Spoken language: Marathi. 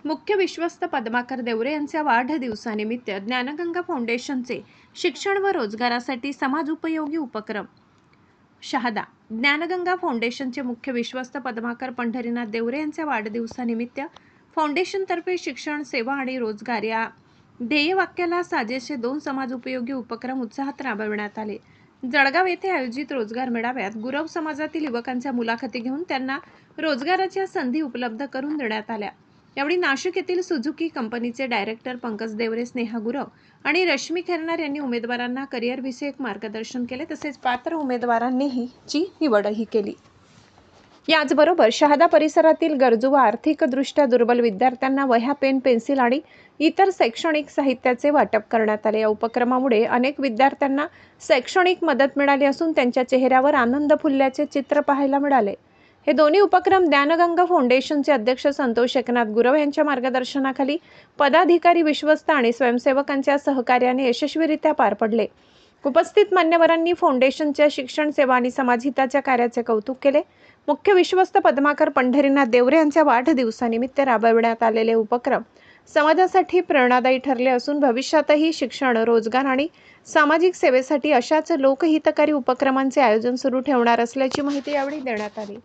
मुख्य विश्वस्त पद्माकर देवरे यांच्या वाढदिवसानिमित्त ज्ञानगंगा फाउंडेशनचे शिक्षण व रोजगारासाठी समाजोपयोगी उपक्रम. शहादा. ज्ञानगंगा फाउंडेशनचे मुख्य विश्वस्त पद्माकर पंढरीनाथ देवरे यांच्या वाढदिवसानिमित्त फाउंडेशनतर्फे शिक्षण, सेवा आणि रोजगार या ध्येयवाक्याला साजेसे 2 समाजोपयोगी उपक्रम उत्साहात राबविण्यात आले. जळगाव येथे आयोजित रोजगार मेळाव्यात गुरव समाजातील युवकांच्या मुलाखती घेऊन त्यांना रोजगाराच्या संधी उपलब्ध करून देण्यात आल्या. यावेळी नाशिक येथील सुझुकी कंपनीचे डायरेक्टर पंकज देवरे, स्नेहा गुरव आणि रश्मी खैरनार यांनी उमेदवारांना करिअरविषयक मार्गदर्शन केले, तसेच पात्र उमेदवारांनीही ची निवडही केली. याचबरोबर शहादा परिसरातील गरजू व आर्थिकदृष्ट्या दुर्बल विद्यार्थ्यांना वह्या, पेन, पेन्सिल आणि इतर शैक्षणिक साहित्याचे वाटप करण्यात आले. या उपक्रमामुळे अनेक विद्यार्थ्यांना शैक्षणिक मदत मिळाली असून त्यांच्या चेहऱ्यावर आनंद फुलल्याचे चित्र पाहायला मिळाले. हे दोन्ही उपक्रम ज्ञानगंगा फाउंडेशनचे अध्यक्ष संतोष एकनाथ गुरव यांच्या मार्गदर्शनाखाली पदाधिकारी, विश्वस्त आणि स्वयंसेवकांच्या सहकार्याने यशस्वीरित्या पार पडले. उपस्थित मान्यवरांनी फाउंडेशनच्या शिक्षण, सेवा आणि समाजहिताच्या कार्याचे कौतुक केले. मुख्य विश्वस्त पद्माकर पंढरीनाथ देवरे यांच्या वाढदिवसानिमित्त राबविण्यात आलेले उपक्रम समाजासाठी प्रेरणादायी ठरले असून भविष्यातही शिक्षण, रोजगार आणि सामाजिक सेवेसाठी अशाच लोकहितकारी उपक्रमांचे आयोजन सुरू ठेवणार असल्याची माहिती यावेळी देण्यात आली.